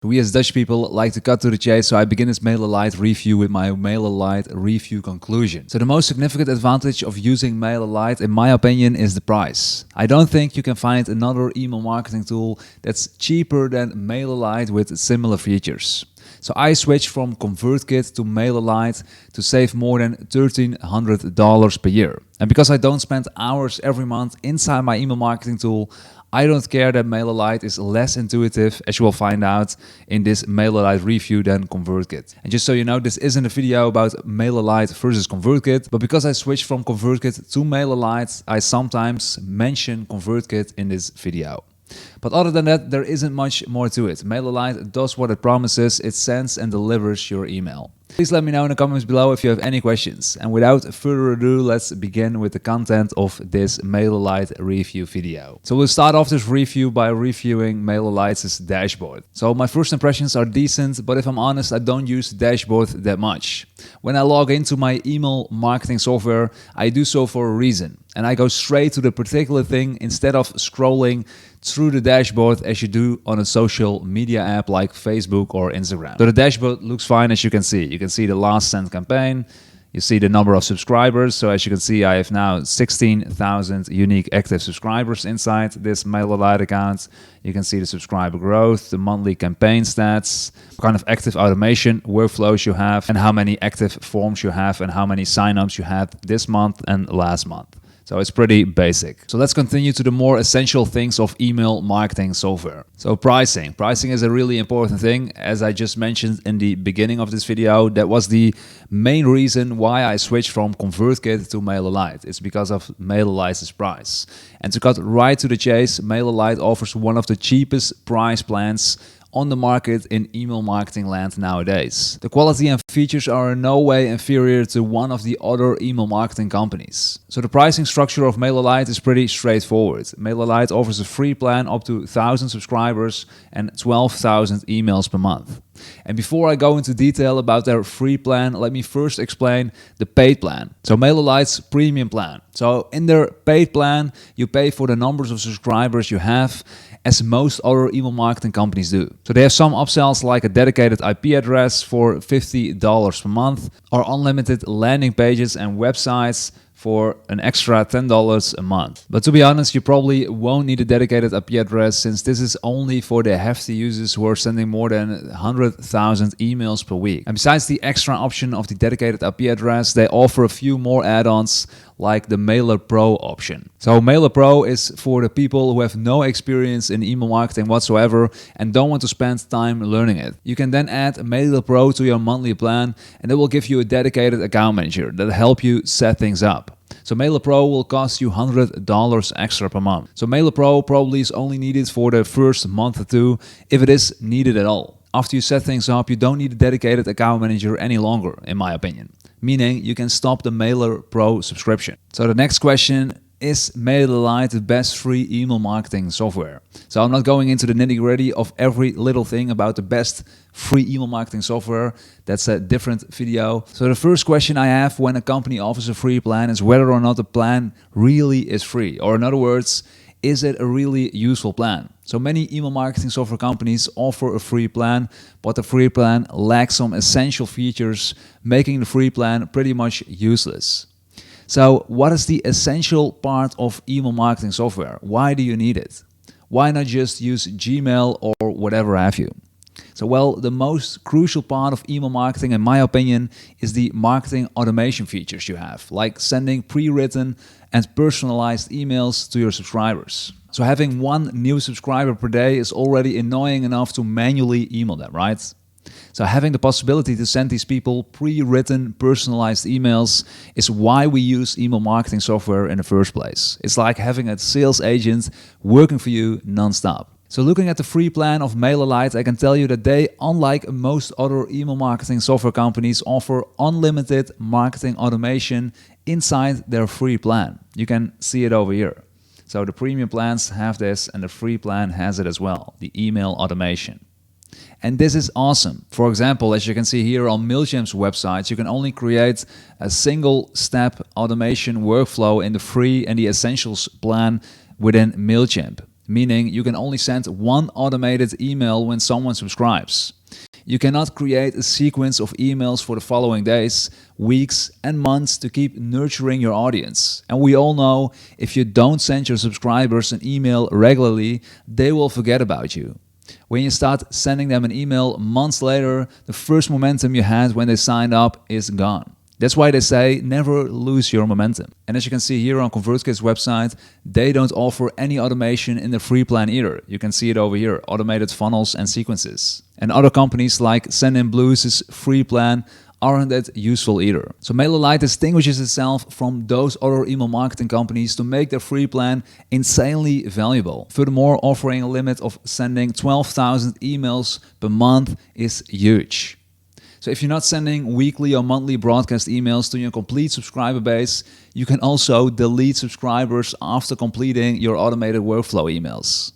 We as Dutch people like to cut to the chase, so I begin this MailerLite review with my MailerLite review conclusion. So the most significant advantage of using MailerLite, in my opinion, is the price. I don't think you can find another email marketing tool that's cheaper than MailerLite with similar features. So I switched from ConvertKit to MailerLite to save more than $1,300 per year. And because I don't spend hours every month inside my email marketing tool, I don't care that MailerLite is less intuitive, as you will find out in this MailerLite review, than ConvertKit. And just so you know, this isn't a video about MailerLite versus ConvertKit, but because I switched from ConvertKit to MailerLite, I sometimes mention ConvertKit in this video. But other than that, there isn't much more to it. MailerLite does what it promises. It sends and delivers your email. Please let me know in the comments below if you have any questions. And without further ado, let's begin with the content of this MailerLite review video. So we'll start off this review by reviewing MailerLite's dashboard. So my first impressions are decent, but if I'm honest, I don't use the dashboard that much. When I log into my email marketing software, I do so for a reason. And I go straight to the particular thing instead of scrolling through the dashboard as you do on a social media app like Facebook or Instagram. So the dashboard looks fine, as you can see. You can see the last sent campaign. You see the number of subscribers. So as you can see, I have now 16,000 unique active subscribers inside this MailerLite account. You can see the subscriber growth, the monthly campaign stats, what kind of active automation workflows you have, and how many active forms you have, and how many signups you had this month and last month. So it's pretty basic. So let's continue to the more essential things of email marketing software. So pricing. Pricing is a really important thing. As I just mentioned in the beginning of this video, that was the main reason why I switched from ConvertKit to MailerLite. It's because of MailerLite's price. And to cut right to the chase, MailerLite offers one of the cheapest price plans on the market in email marketing land nowadays. The quality and features are in no way inferior to one of the other email marketing companies. So the pricing structure of MailerLite is pretty straightforward. MailerLite offers a free plan up to 1,000 subscribers and 12,000 emails per month. And before I go into detail about their free plan, let me first explain the paid plan. So MailerLite's premium plan. So in their paid plan, you pay for the numbers of subscribers you have, as most other email marketing companies do. So they have some upsells like a dedicated IP address for $50 per month, or unlimited landing pages and websites for an extra $10 a month. But to be honest, you probably won't need a dedicated IP address, since this is only for the hefty users who are sending more than 100,000 emails per week. And besides the extra option of the dedicated IP address, they offer a few more add-ons like the Mailer Pro option. So Mailer Pro is for the people who have no experience in email marketing whatsoever and don't want to spend time learning it. You can then add Mailer Pro to your monthly plan, and it will give you a dedicated account manager that will help you set things up. So Mailer Pro will cost you $100 extra per month. So Mailer Pro probably is only needed for the first month or two, if it is needed at all. After you set things up, you don't need a dedicated account manager any longer, in my opinion. Meaning you can stop the Mailer Pro subscription. So the next question, is MailerLite the best free email marketing software? So I'm not going into the nitty-gritty of every little thing about the best free email marketing software. That's a different video. So the first question I have when a company offers a free plan is whether or not the plan really is free. Or in other words, is it a really useful plan? So many email marketing software companies offer a free plan, but the free plan lacks some essential features, making the free plan pretty much useless. So what is the essential part of email marketing software? Why do you need it? Why not just use Gmail or whatever have you? So well, the most crucial part of email marketing, in my opinion, is the marketing automation features you have, like sending pre-written and personalized emails to your subscribers. So having one new subscriber per day is already annoying enough to manually email them, right? So having the possibility to send these people pre-written personalized emails is why we use email marketing software in the first place. It's like having a sales agent working for you non-stop. So looking at the free plan of MailerLite, I can tell you that they, unlike most other email marketing software companies, offer unlimited marketing automation inside their free plan. You can see it over here. So the premium plans have this and the free plan has it as well, the email automation. And this is awesome. For example, as you can see here on MailChimp's website, you can only create a single step automation workflow in the free and the essentials plan within MailChimp. meaning you can only send one automated email when someone subscribes. You cannot create a sequence of emails for the following days, weeks, and months to keep nurturing your audience. And we all know if you don't send your subscribers an email regularly, they will forget about you. When you start sending them an email months later, the first momentum you had when they signed up is gone. That's why they say never lose your momentum. And as you can see here on ConvertKit's website, they don't offer any automation in the free plan either. You can see it over here, automated funnels and sequences. And other companies like Sendinblues' free plan aren't that useful either. So MailerLite distinguishes itself from those other email marketing companies to make their free plan insanely valuable. Furthermore, offering a limit of sending 12,000 emails per month is huge. So if you're not sending weekly or monthly broadcast emails to your complete subscriber base, you can also delete subscribers after completing your automated workflow emails.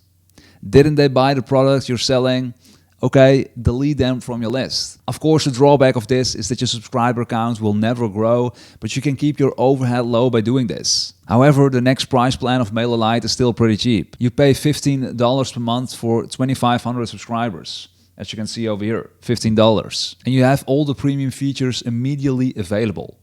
Didn't they buy the product you're selling? Okay, delete them from your list. Of course, the drawback of this is that your subscriber count will never grow, but you can keep your overhead low by doing this. However, the next price plan of MailerLite is still pretty cheap. You pay $15 per month for 2,500 subscribers. As you can see over here, $15. And you have all the premium features immediately available.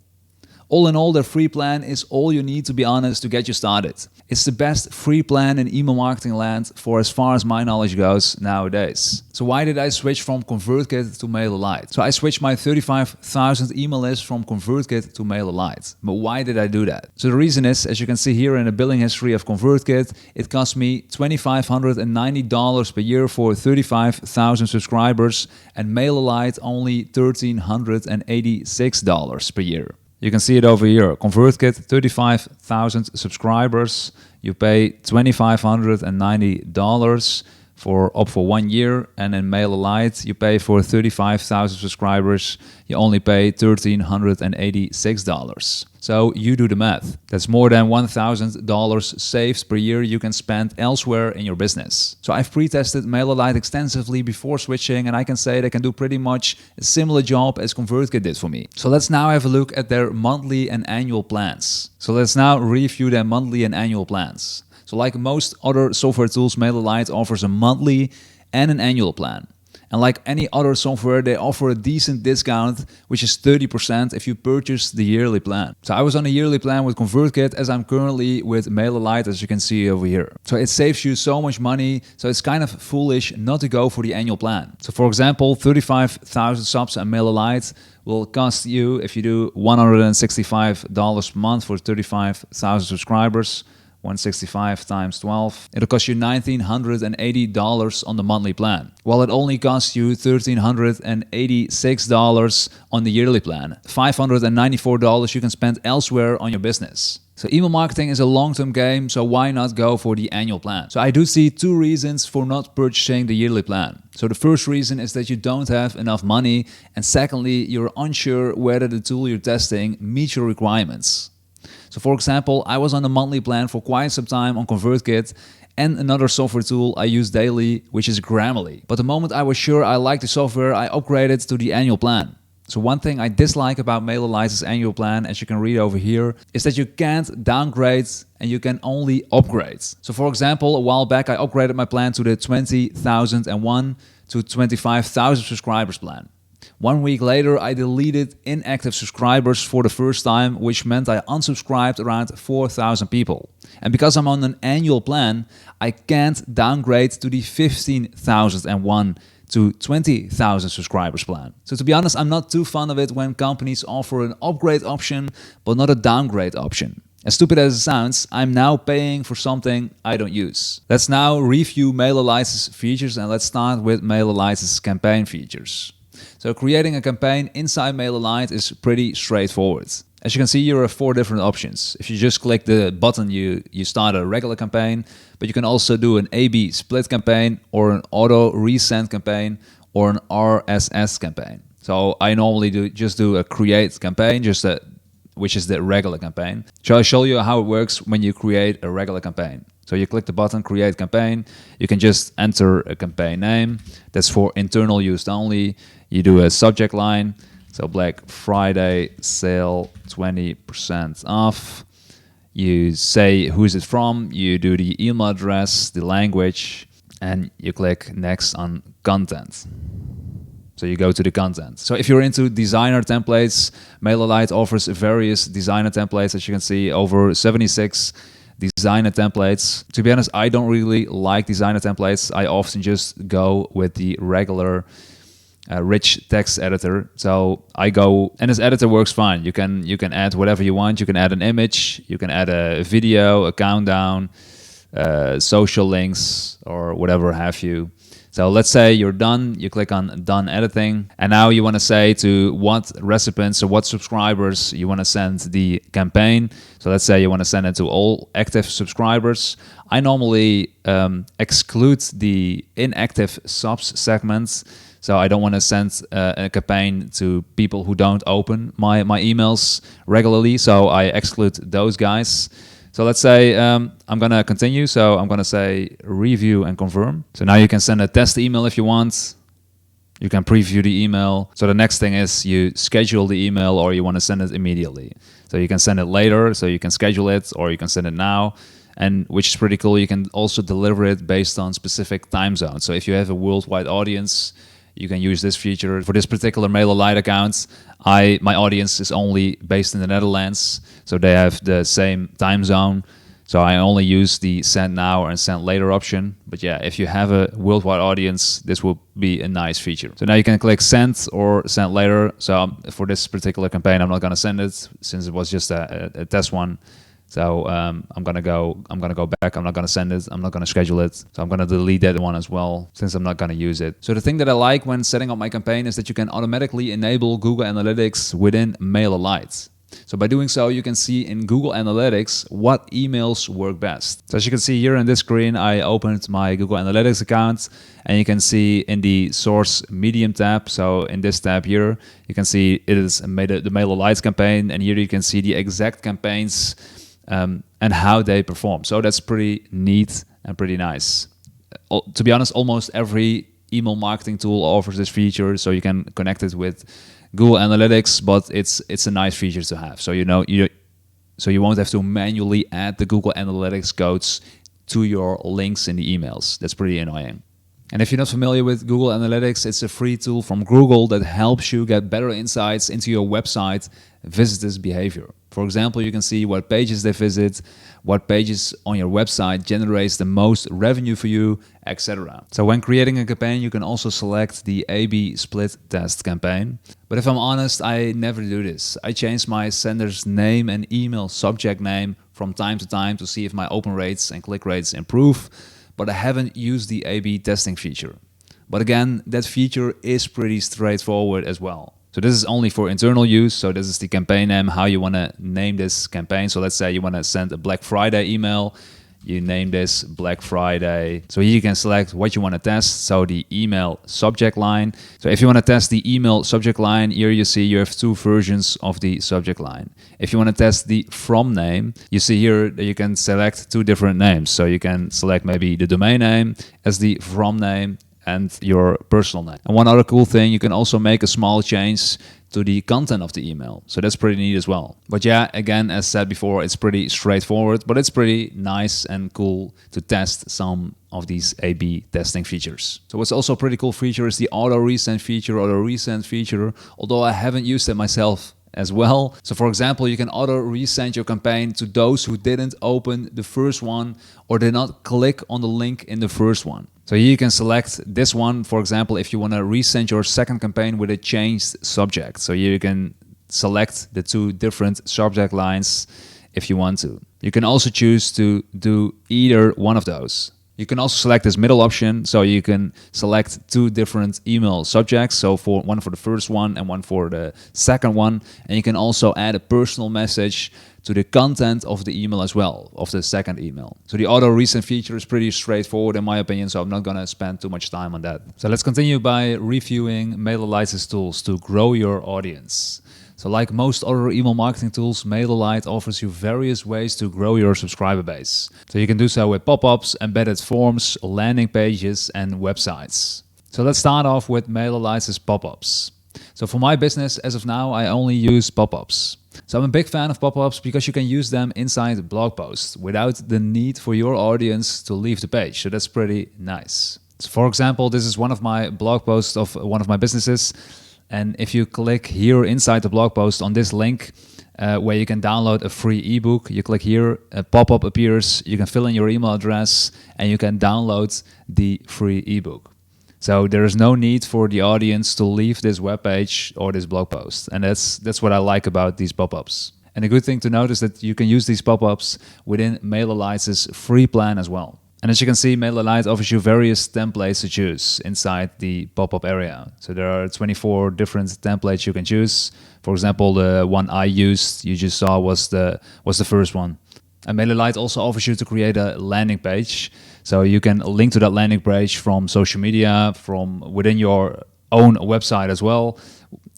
All in all, their free plan is all you need, to be honest, to get you started. It's the best free plan in email marketing land for as far as my knowledge goes nowadays. So why did I switch from ConvertKit to MailerLite? So I switched my 35,000 email list from ConvertKit to MailerLite. But why did I do that? So the reason is, as you can see here in the billing history of ConvertKit, it cost me $2,590 per year for 35,000 subscribers, and MailerLite only $1,386 per year. You can see it over here. ConvertKit, 35,000 subscribers. You pay $2,590 for 1 year, and in MailerLite you pay for 35,000 subscribers. You only pay $1,386. So you do the math. That's more than $1,000 saved per year you can spend elsewhere in your business. So I've pre-tested MailerLite extensively before switching, and I can say they can do pretty much a similar job as ConvertKit did for me. So let's now have a look at their monthly and annual plans. So let's now review their monthly and annual plans. So like most other software tools, MailerLite offers a monthly and an annual plan. And like any other software, they offer a decent discount, which is 30% if you purchase the yearly plan. So I was on a yearly plan with ConvertKit, as I'm currently with MailerLite, as you can see over here. So it saves you so much money, so it's kind of foolish not to go for the annual plan. So for example, 35,000 subs at MailerLite will cost you, if you do $165 per month for 35,000 subscribers, 165 times 12. It'll cost you $1,980 on the monthly plan, while it only costs you $1,386 on the yearly plan. $594 you can spend elsewhere on your business. So email marketing is a long-term game, so why not go for the annual plan? So I do see two reasons for not purchasing the yearly plan. So the first reason is that you don't have enough money, and secondly, you're unsure whether the tool you're testing meets your requirements. So for example, I was on a monthly plan for quite some time on ConvertKit, and another software tool I use daily, which is Grammarly. But the moment I was sure I liked the software, I upgraded to the annual plan. So one thing I dislike about MailerLite's annual plan, as you can read over here, is that you can't downgrade and you can only upgrade. So for example, a while back I upgraded my plan to the 20,001 to 25,000 subscribers plan. 1 week later, I deleted inactive subscribers for the first time, which meant I unsubscribed around 4,000 people. And because I'm on an annual plan, I can't downgrade to the 15,001 to 20,000 subscribers plan. So to be honest, I'm not too fond of it when companies offer an upgrade option, but not a downgrade option. As stupid as it sounds, I'm now paying for something I don't use. Let's now review MailerLite's features, and let's start with MailerLite's campaign features. So creating a campaign inside MailerLite is pretty straightforward. As you can see, here are 4 different options. If you just click the button, you start a regular campaign, but you can also do an A/B split campaign, or an Autoresend campaign, or an RSS campaign. So I normally just do a create campaign, which is the regular campaign. Shall I show you how it works when you create a regular campaign? So you click the button, create campaign. You can just enter a campaign name. That's for internal use only. You do a subject line. So Black Friday sale 20% off. You say who is it from, you do the email address, the language, and you click next on content. So you go to the content. So if you're into designer templates, MailerLite offers various designer templates. As you can see, over 76 designer templates. To be honest, I don't really like designer templates. I often just go with the regular rich text editor. So I go, and this editor works fine. You can add whatever you want. You can add an image, you can add a video, a countdown, social links, or whatever have you. So let's say you're done, you click on done editing, and now you want to say to what recipients or what subscribers you want to send the campaign. So let's say you want to send it to all active subscribers. I normally exclude the inactive subs segments. So I don't want to send a campaign to people who don't open my emails regularly. So I exclude those guys. So let's say I'm going to continue. So I'm going to say review and confirm. So now you can send a test email if you want. You can preview the email. So the next thing is you schedule the email, or you want to send it immediately. So you can send it later. So you can schedule it, or you can send it now. And which is pretty cool. You can also deliver it based on specific time zones. So if you have a worldwide audience, you can use this feature. For this particular MailerLite account, my audience is only based in the Netherlands, so they have the same time zone. So I only use the send now and send later option. But yeah, if you have a worldwide audience, this will be a nice feature. So now you can click send or send later. So for this particular campaign, I'm not going to send it since it was just a test one. So I'm gonna go back. I'm not gonna send it. I'm not gonna schedule it. So I'm gonna delete that one as well, since I'm not gonna use it. So the thing that I like when setting up my campaign is that you can automatically enable Google Analytics within MailerLite. So by doing so, you can see in Google Analytics what emails work best. So as you can see here in this screen, I opened my Google Analytics account, and you can see in the source medium tab. So in this tab here, you can see it is the MailerLite campaign, and here you can see the exact campaigns and how they perform. So that's pretty neat and pretty nice. To be honest, almost every email marketing tool offers this feature, so you can connect it with Google Analytics, but it's a nice feature to have. So you won't have to manually add the Google Analytics codes to your links in the emails. That's pretty annoying. And if you're not familiar with Google Analytics, it's a free tool from Google that helps you get better insights into your website visitors' behavior. For example, you can see what pages they visit, what pages on your website generates the most revenue for you, etc. So when creating a campaign, you can also select the A/B split test campaign. But if I'm honest, I never do this. I change my sender's name and email subject name from time to time to see if my open rates and click rates improve, but I haven't used the A/B testing feature. But again, that feature is pretty straightforward as well. So this is only for internal use. So this is the campaign name, how you want to name this campaign. So let's say you want to send a Black Friday email. You name this Black Friday. So here you can select what you want to test. So the email subject line. So if you want to test the email subject line, here you see you have two versions of the subject line. If you want to test the from name, you see here that you can select two different names. So you can select maybe the domain name as the from name and your personal name. And one other cool thing, you can also make a small change to the content of the email. So that's pretty neat as well. But yeah, again, as said before, it's pretty straightforward, but it's pretty nice and cool to test some of these A/B testing features. So what's also a pretty cool feature is the auto-resend feature, although I haven't used it myself as well. So for example, you can auto-resend your campaign to those who didn't open the first one or did not click on the link in the first one. So here you can select this one, for example, if you want to resend your second campaign with a changed subject. So here you can select the two different subject lines if you want to. You can also choose to do either one of those. You can also select this middle option, so you can select two different email subjects, so for one for the first one and one for the second one. And you can also add a personal message to the content of the email as well, of the second email. So the auto resend feature is pretty straightforward in my opinion, so I'm not gonna spend too much time on that. So let's continue by reviewing MailerLite's tools to grow your audience. So like most other email marketing tools, MailerLite offers you various ways to grow your subscriber base. So you can do so with pop-ups, embedded forms, landing pages, and websites. So let's start off with MailerLite's pop-ups. So for my business, as of now, I only use pop-ups. So I'm a big fan of pop-ups because you can use them inside blog posts without the need for your audience to leave the page. So that's pretty nice. So for example, this is one of my blog posts of one of my businesses. And if you click here inside the blog post on this link, where you can download a free ebook, you click here, a pop-up appears, you can fill in your email address, and you can download the free ebook. So there is no need for the audience to leave this webpage or this blog post. And that's what I like about these pop-ups. And a good thing to note is that you can use these pop-ups within MailerLite's free plan as well. And as you can see, MailerLite offers you various templates to choose inside the pop-up area. So there are 24 different templates you can choose. For example, the one I used, you just saw, was the first one. And MailerLite also offers you to create a landing page. So you can link to that landing page from social media, from within your own website as well,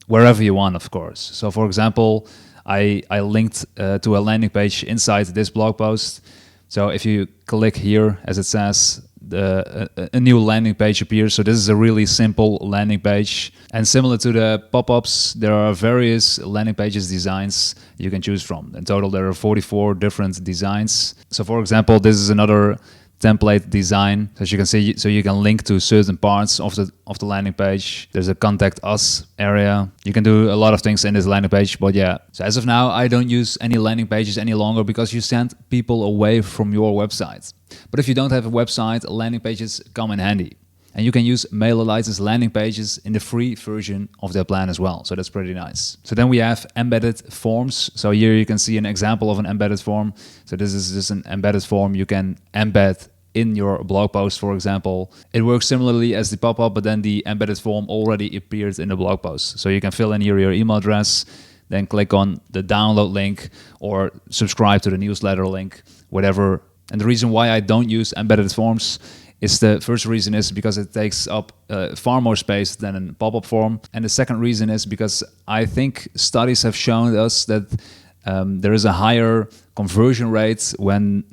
wherever you want, of course. So for example, I linked to a landing page inside this blog post. So if you click here, as it says, a new landing page appears. So this is a really simple landing page. And similar to the pop-ups, there are various landing pages designs you can choose from. In total, there are 44 different designs. So for example, this is another template design, as you can see, so you can link to certain parts of the landing page. There's a contact us area. You can do a lot of things in this landing page, but yeah. So as of now, I don't use any landing pages any longer because you send people away from your website. But if you don't have a website, landing pages come in handy. And you can use MailerLite's landing pages in the free version of their plan as well. So that's pretty nice. So then we have embedded forms. So here you can see an example of an embedded form. So this is just an embedded form you can embed in your blog post, for example. It works similarly as the pop-up, but then the embedded form already appeared in the blog post. So you can fill in here your email address, then click on the download link or subscribe to the newsletter link, whatever. And the reason why I don't use embedded forms is the first reason is because it takes up far more space than a pop-up form. And the second reason is because I think studies have shown us that there is a higher conversion rate when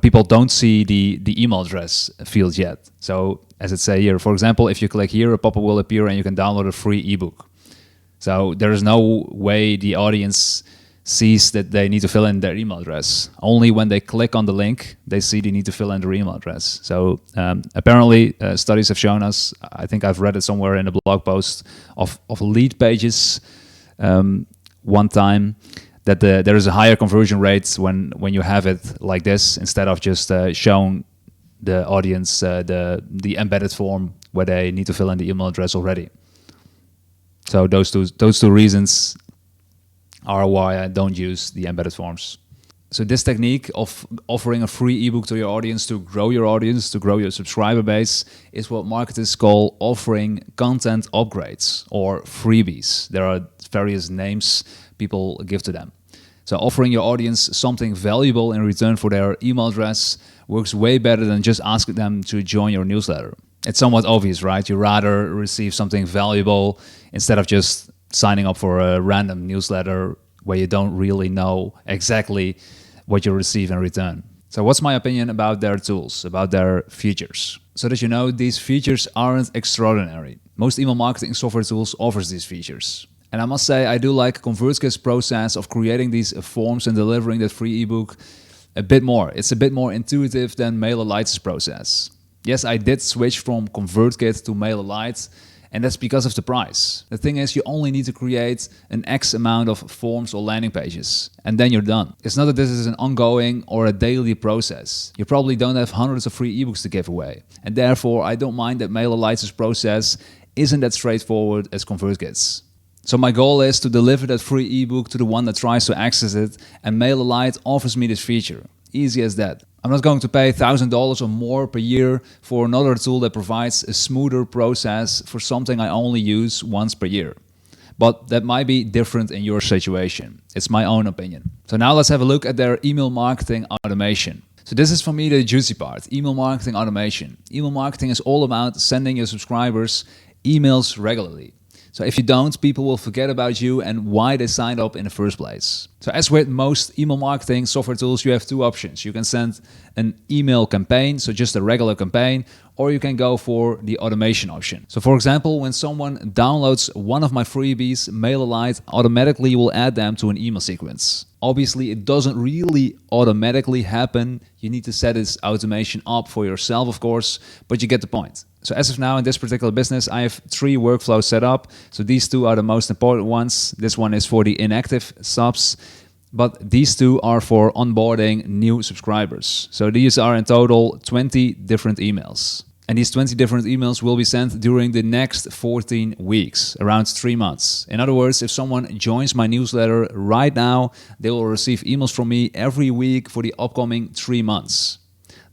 people don't see the email address field yet. So as it say here, for example, if you click here, a pop-up will appear and you can download a free ebook. So there is no way the audience sees that they need to fill in their email address. Only when they click on the link, they see they need to fill in their email address. So apparently studies have shown us, I think I've read it somewhere in a blog post of lead pages one time, that there is a higher conversion rate when you have it like this, instead of just showing the audience the embedded form where they need to fill in the email address already. So those two reasons are why I don't use the embedded forms. So this technique of offering a free ebook to your audience to grow your audience, to grow your subscriber base, is what marketers call offering content upgrades or freebies. There are various names people give to them. So offering your audience something valuable in return for their email address works way better than just asking them to join your newsletter. It's somewhat obvious, right? You rather receive something valuable instead of just signing up for a random newsletter where you don't really know exactly what you receive in return. So what's my opinion about their tools, about their features? So that you know, these features aren't extraordinary. Most email marketing software tools offers these features. And I must say, I do like ConvertKit's process of creating these forms and delivering that free ebook a bit more. It's a bit more intuitive than MailerLite's process. Yes, I did switch from ConvertKit to MailerLite, and that's because of the price. The thing is, you only need to create an X amount of forms or landing pages, and then you're done. It's not that this is an ongoing or a daily process. You probably don't have hundreds of free ebooks to give away. And therefore, I don't mind that MailerLite's process isn't that straightforward as ConvertKit's. So my goal is to deliver that free ebook to the one that tries to access it, and MailerLite offers me this feature. Easy as that. I'm not going to pay $1,000 or more per year for another tool that provides a smoother process for something I only use once per year. But that might be different in your situation. It's my own opinion. So now let's have a look at their email marketing automation. So this is for me the juicy part, email marketing automation. Email marketing is all about sending your subscribers emails regularly. So if you don't, people will forget about you and why they signed up in the first place. So as with most email marketing software tools, you have two options. You can send an email campaign, so just a regular campaign, or you can go for the automation option. So for example, when someone downloads one of my freebies, MailerLite automatically will add them to an email sequence. Obviously, it doesn't really automatically happen. You need to set this automation up for yourself, of course, but you get the point. So as of now, in this particular business, I have 3 workflows set up. So these 2 are the most important ones. This one is for the inactive subs, but these 2 are for onboarding new subscribers. So these are in total 20 different emails. And these 20 different emails will be sent during the next 14 weeks, around 3 months. In other words, if someone joins my newsletter right now, they will receive emails from me every week for the upcoming 3 months.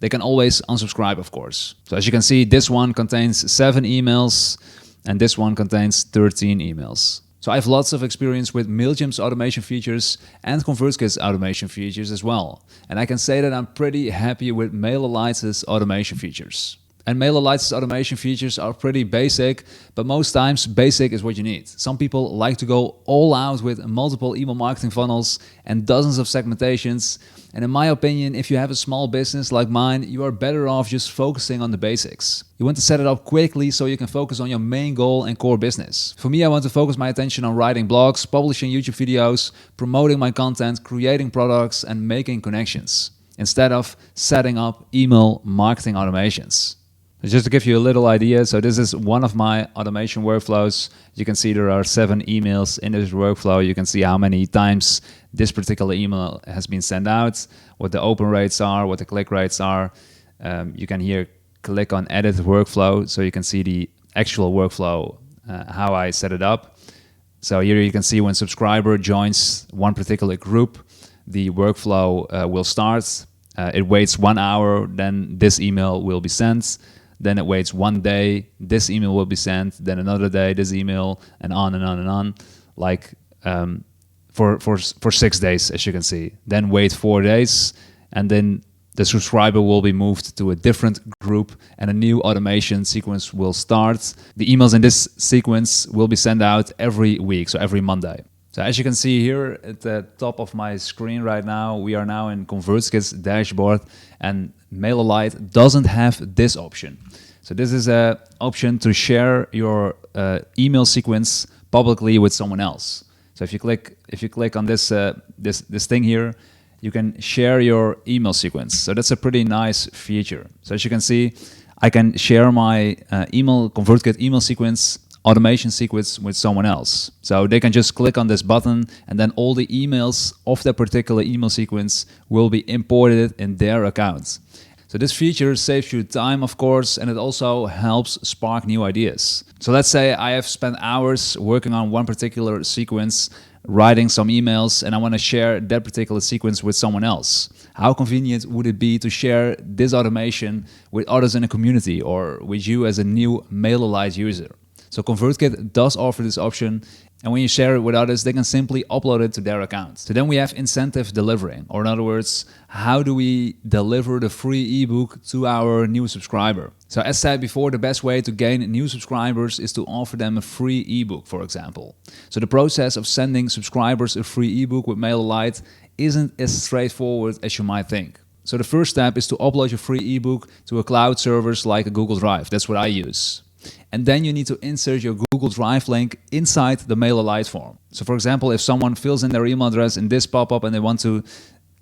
They can always unsubscribe, of course. So as you can see, this one contains 7 emails and this one contains 13 emails. So I have lots of experience with MailChimp's automation features and ConvertKit's automation features as well. And I can say that I'm pretty happy with MailerLite's automation features. And MailerLite's automation features are pretty basic, but most times basic is what you need. Some people like to go all out with multiple email marketing funnels and dozens of segmentations. And in my opinion, if you have a small business like mine, you are better off just focusing on the basics. You want to set it up quickly so you can focus on your main goal and core business. For me, I want to focus my attention on writing blogs, publishing YouTube videos, promoting my content, creating products, and making connections, instead of setting up email marketing automations. Just to give you a little idea, so this is one of my automation workflows. You can see there are 7 emails in this workflow. You can see how many times this particular email has been sent out, what the open rates are, what the click rates are. You can here click on edit workflow, so you can see the actual workflow, how I set it up. So here you can see when subscriber joins one particular group, the workflow will start. It waits 1 hour, then this email will be sent. Then it waits 1 day, this email will be sent, then another day, this email, and on and on and on, like for 6 days, as you can see. Then wait 4 days, and then the subscriber will be moved to a different group, and a new automation sequence will start. The emails in this sequence will be sent out every week, so every Monday. So as you can see here at the top of my screen right now, we are now in ConvertKit's dashboard, and MailerLite doesn't have this option. So this is an option to share your email sequence publicly with someone else. So if you click on this this thing here, you can share your email sequence. So that's a pretty nice feature. So as you can see, I can share my ConvertKit email sequence automation sequence with someone else. So they can just click on this button, and then all the emails of that particular email sequence will be imported in their account. So this feature saves you time, of course, and it also helps spark new ideas. So let's say I have spent hours working on one particular sequence, writing some emails, and I want to share that particular sequence with someone else. How convenient would it be to share this automation with others in the community or with you as a new MailerLite user? So ConvertKit does offer this option, and when you share it with others, they can simply upload it to their account. So then we have incentive delivering, or in other words, how do we deliver the free ebook to our new subscriber? So as said before, the best way to gain new subscribers is to offer them a free ebook, for example. So the process of sending subscribers a free ebook with MailerLite isn't as straightforward as you might think. So the first step is to upload your free ebook to a cloud service like a Google Drive. That's what I use. And then you need to insert your Google Drive link inside the MailerLite form. So for example, if someone fills in their email address in this pop-up and they want to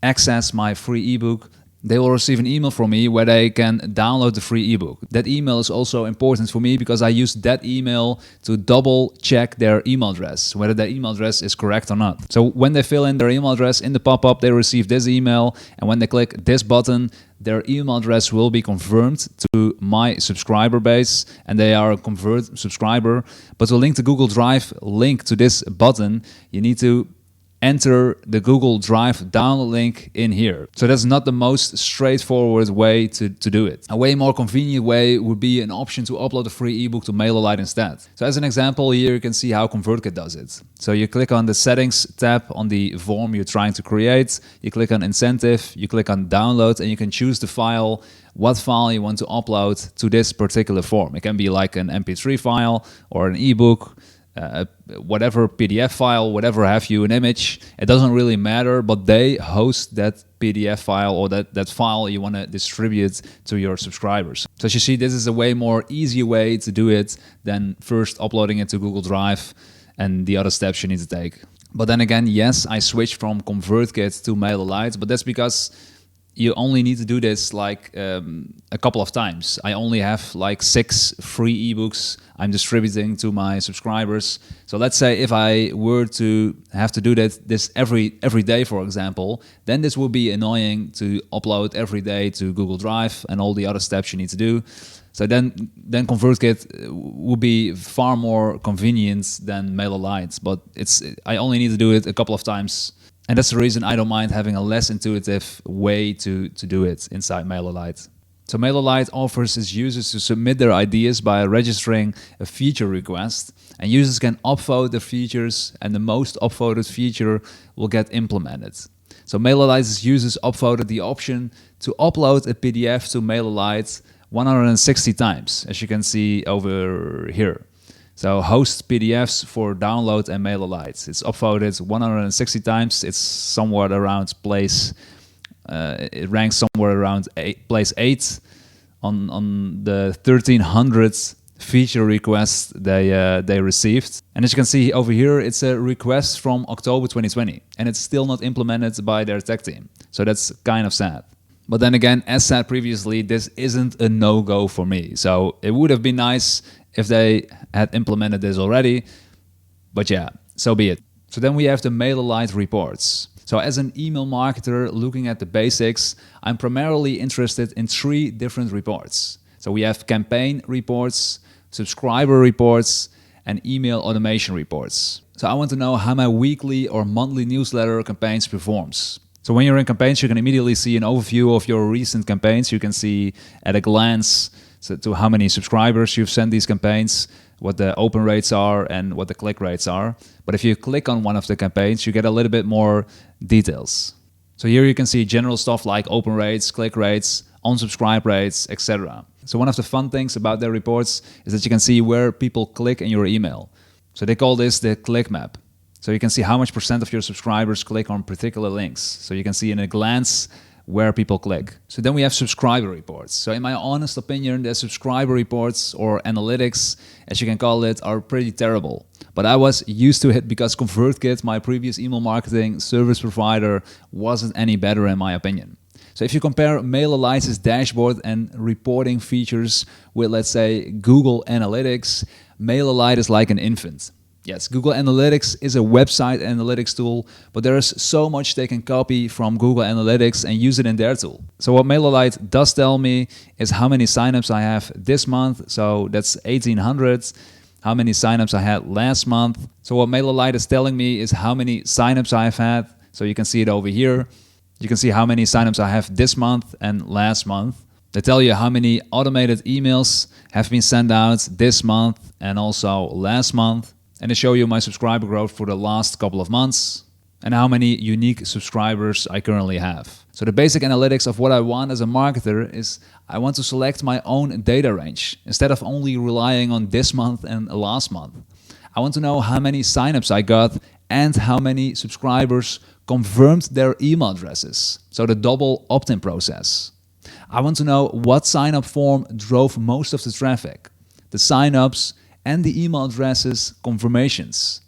access my free ebook, they will receive an email from me where they can download the free ebook. That email is also important for me because I use that email to double check their email address, whether their email address is correct or not. So when they fill in their email address in the pop-up, they receive this email, and when they click this button, their email address will be confirmed to my subscriber base, and they are a convert subscriber. But to link the Google Drive link to this button, you need to enter the Google Drive download link in here. So that's not the most straightforward way to do it. A way more convenient way would be an option to upload a free ebook to MailerLite instead. So as an example, here you can see how ConvertKit does it. So you click on the settings tab on the form you're trying to create, you click on incentive, you click on download, and you can choose the file, what file you want to upload to this particular form. It can be like an MP3 file or an ebook. whatever PDF file, whatever have you, an image, it doesn't really matter, but they host that PDF file or that file you want to distribute to your subscribers. So as you see, this is a way more easy way to do it than first uploading it to Google Drive and the other steps you need to take. But then again, yes, I switched from ConvertKit to MailerLite, but that's because you only need to do this like a couple of times. I only have like 6 free ebooks I'm distributing to my subscribers. So let's say if I were to have to do this every day, for example, then this would be annoying to upload every day to Google Drive and all the other steps you need to do. So then ConvertKit would be far more convenient than MailerLite, but I only need to do it a couple of times. And that's the reason I don't mind having a less intuitive way to do it inside MailerLite. So MailerLite offers its users to submit their ideas by registering a feature request, and users can upvote the features, and the most upvoted feature will get implemented. So MailerLite's users upvoted the option to upload a PDF to MailerLite 160 times, as you can see over here. So host PDFs for download and MailerLite. It's upvoted 160 times. It's somewhat around place. It ranks somewhere around place 8 on the 1300 feature requests they received. And as you can see over here, it's a request from October 2020, and it's still not implemented by their tech team. So that's kind of sad. But then again, as said previously, this isn't a no-go for me. So it would have been nice if they had implemented this already, but yeah, so be it. So then we have the MailerLite reports. So as an email marketer looking at the basics, I'm primarily interested in 3 different reports. So we have campaign reports, subscriber reports, and email automation reports. So I want to know how my weekly or monthly newsletter campaigns performs. So when you're in campaigns, you can immediately see an overview of your recent campaigns. You can see at a glance to how many subscribers you've sent these campaigns, what the open rates are, and what the click rates are. But if you click on one of the campaigns, you get a little bit more details. So here you can see general stuff like open rates, click rates, unsubscribe rates, etc. So one of the fun things about their reports is that you can see where people click in your email. So they call this the click map. So you can see how much % of your subscribers click on particular links. So you can see in a glance where people click. So then we have subscriber reports. So in my honest opinion, the subscriber reports, or analytics, as you can call it, are pretty terrible. But I was used to it because ConvertKit, my previous email marketing service provider, wasn't any better in my opinion. So if you compare MailerLite's dashboard and reporting features with, let's say, Google Analytics, MailerLite is like an infant. Yes, Google Analytics is a website analytics tool, but there is so much they can copy from Google Analytics and use it in their tool. So what MailerLite does tell me is how many signups I have this month. So that's 1,800. How many signups I had last month. So what MailerLite is telling me is how many signups I've had. So you can see it over here. You can see how many signups I have this month and last month. They tell you how many automated emails have been sent out this month and also last month. And they show you my subscriber growth for the last couple of months and how many unique subscribers I currently have. So the basic analytics of what I want as a marketer is I want to select my own data range instead of only relying on this month and last month. I want to know how many signups I got and how many subscribers confirmed their email addresses. So the double opt-in process. I want to know what sign-up form drove most of the traffic, the sign-ups, and the email addresses confirmations.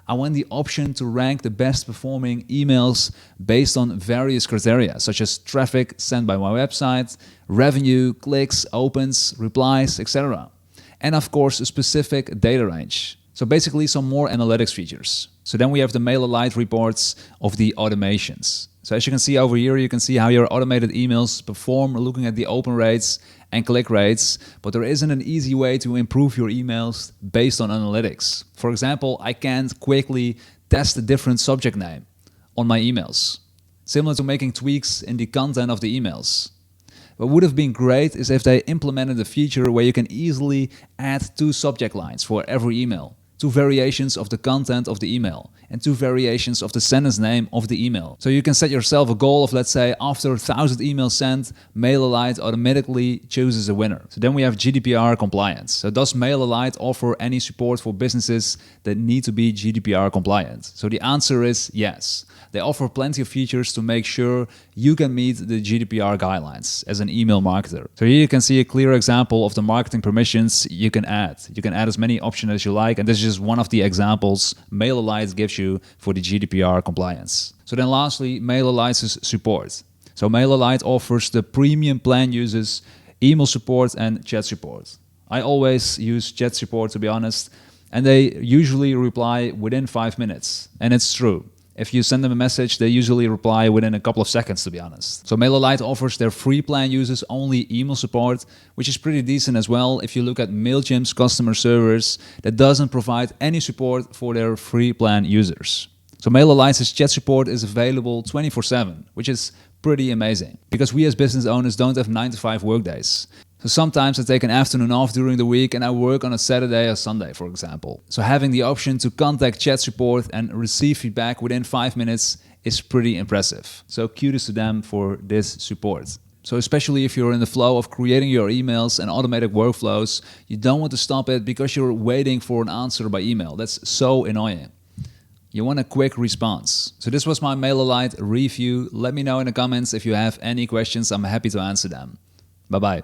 I want the option to rank the best performing emails based on various criteria, such as traffic sent by my website, revenue, clicks, opens, replies, etc. And of course, a specific data range. So basically some more analytics features. So then we have the MailerLite reports of the automations. So as you can see over here, you can see how your automated emails perform looking at the open rates and click rates, but there isn't an easy way to improve your emails based on analytics. For example, I can't quickly test a different subject name on my emails, similar to making tweaks in the content of the emails. What would have been great is if they implemented a feature where you can easily add 2 subject lines for every email, 2 variations of the content of the email, and 2 variations of the sentence name of the email. So you can set yourself a goal of, let's say, after 1,000 emails sent, MailerLite automatically chooses a winner. So then we have GDPR compliance. So does MailerLite offer any support for businesses that need to be GDPR compliant? So the answer is yes. They offer plenty of features to make sure you can meet the GDPR guidelines as an email marketer. So here you can see a clear example of the marketing permissions you can add. You can add as many options as you like, and this is just one of the examples MailerLite gives you for the GDPR compliance. So then lastly, MailerLite's support. So MailerLite offers the premium plan users email support and chat support. I always use chat support, to be honest, and they usually reply within 5 minutes, and it's true. If you send them a message, they usually reply within a couple of seconds, to be honest. So MailerLite offers their free plan users only email support, which is pretty decent as well if you look at MailChimp's customer service that doesn't provide any support for their free plan users. So MailerLite's chat support is available 24/7, which is pretty amazing because we as business owners don't have 9 to 5 workdays. So sometimes I take an afternoon off during the week and I work on a Saturday or Sunday, for example. So having the option to contact chat support and receive feedback within 5 minutes is pretty impressive. So kudos to them for this support. So especially if you're in the flow of creating your emails and automatic workflows, you don't want to stop it because you're waiting for an answer by email. That's so annoying. You want a quick response. So this was my MailerLite review. Let me know in the comments if you have any questions. I'm happy to answer them. Bye-bye.